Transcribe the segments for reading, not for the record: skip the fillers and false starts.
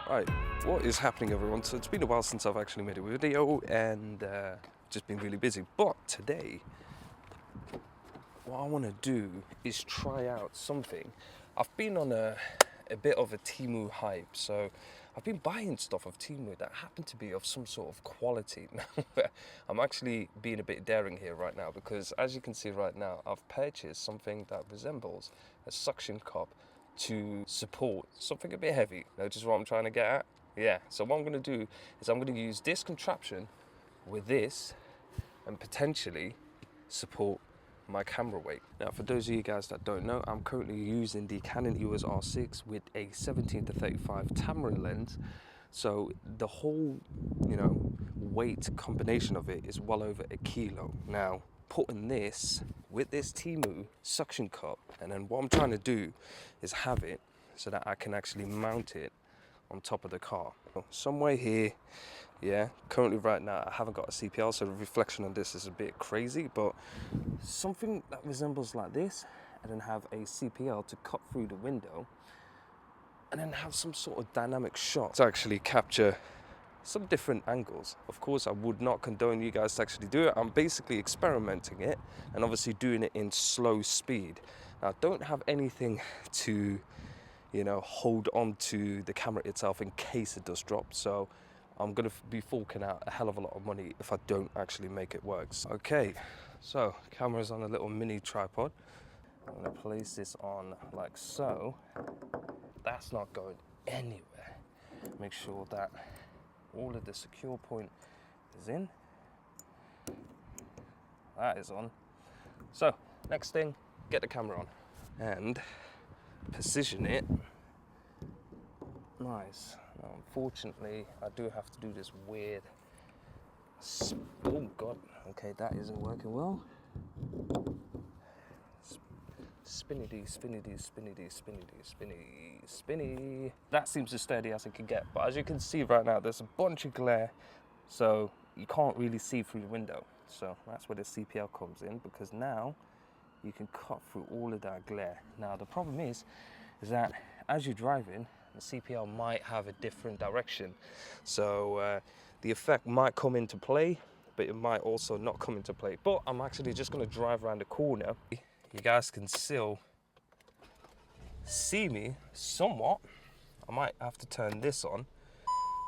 Right, what is happening, everyone? So it's been a while since I've actually made a video and just been really busy. But today, what I want to do is try out something. I've been on a bit of a Temu hype, so I've been buying stuff of Temu that happen to be of some sort of quality. Now, I'm actually being a bit daring here right now because, as you can see right now, I've purchased something that resembles a suction cup to support something a bit heavy. Notice what I'm trying to get at? Yeah, so what I'm going to do is I'm going to use this contraption with this and potentially support my camera weight. Now, for those of you guys that don't know, I'm currently using the Canon EOS R6 with a 17-35 Tamron lens. So the whole, weight combination of it is well over a kilo. Now, putting this with this Temu suction cup, and then what I'm trying to do is have it so that I can actually mount it on top of the car. Somewhere here, yeah, currently right now I haven't got a CPL, so the reflection on this is a bit crazy, but something that resembles like this, and then have a CPL to cut through the window, and then have some sort of dynamic shot to actually capture some different angles. Of course, I would not condone you guys to actually do it. I'm basically experimenting it and obviously doing it in slow speed. Now, I don't have anything to, hold on to the camera itself in case it does drop. So I'm gonna be forking out a hell of a lot of money if I don't actually make it work. Okay, so camera's on a little mini tripod. I'm gonna place this on like so. That's not going anywhere. Make sure that all of the secure point is in. That is on. So next thing, get the camera on and position it. Nice. Now, unfortunately, I do have to do this weird. Oh God. Okay, that isn't working well. Spinny, spinny, spinny, spinny, spinny, spinny. That seems as sturdy as it can get. But as you can see right now, there's a bunch of glare, so you can't really see through the window. So that's where the CPL comes in, because now you can cut through all of that glare. Now the problem is that as you're driving, the CPL might have a different direction. So the effect might come into play, but it might also not come into play. But I'm actually just gonna drive around the corner. You guys can still see me somewhat. I might have to turn this on,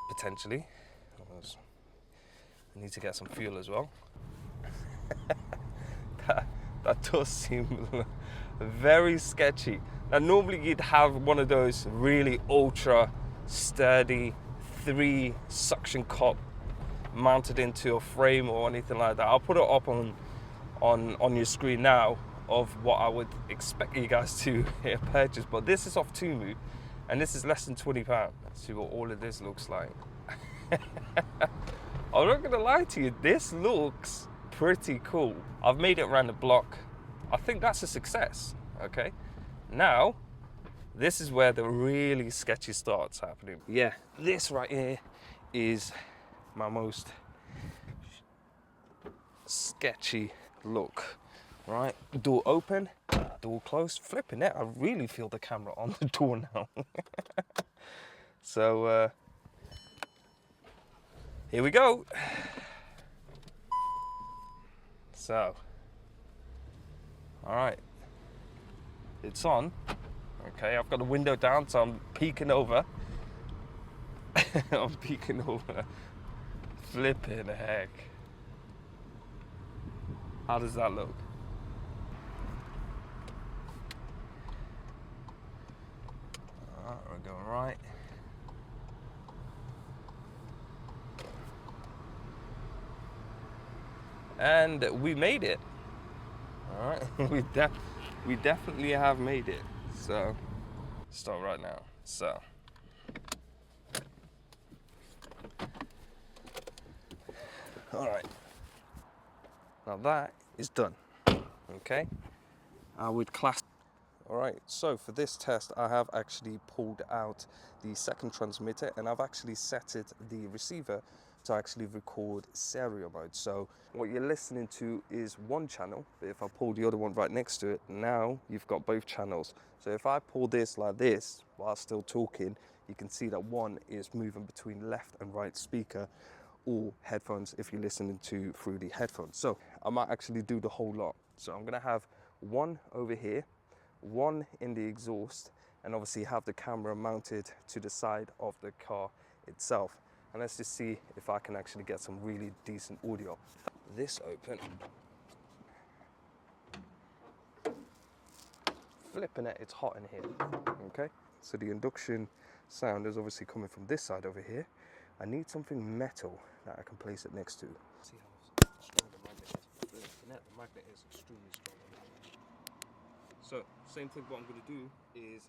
potentially. I need to get some fuel as well. that does seem very sketchy. Now, normally you'd have one of those really ultra sturdy 3 suction cup mounted into a frame or anything like that. I'll put it up on your screen now of what I would expect you guys to purchase, but this is off Temu and this is less than £20. Let's see what all of this looks like. I'm not gonna lie to you, this looks pretty cool. I've made it around the block. I think that's a success. Okay, now this is where the really sketchy starts happening. Yeah, this right here is my most sketchy look. Right, door open, door closed, flipping it. I really feel the camera on the door now. So here we go. So, all right, it's on. Okay, I've got the window down, so I'm peeking over. I'm peeking over. Flipping heck. How does that look? We're going right. And we made it. All right, we definitely have made it. So, start right now. So, all right. Now that is done. Okay, I would class. All right, so for this test, I have actually pulled out the second transmitter and I've actually set it, the receiver, to actually record stereo mode. So what you're listening to is one channel, but if I pull the other one right next to it, now you've got both channels. So if I pull this like this while still talking, you can see that one is moving between left and right speaker or headphones if you're listening to through the headphones. So I might actually do the whole lot. So I'm gonna have one over here, one in the exhaust, and obviously have the camera mounted to the side of the car itself. And let's just see if I can actually get some really decent audio. This open. Flipping it, it's hot in here. Okay, so the induction sound is obviously coming from this side over here. I need something metal that I can place it next to. See how strong the magnet is. The magnet is extremely strong. So same thing. What I'm gonna do is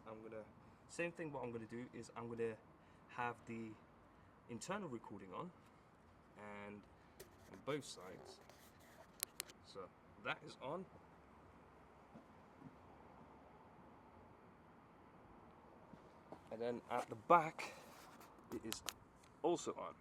I'm gonna have the internal recording on, and on both sides. So that is on. And then at the back, it is also on.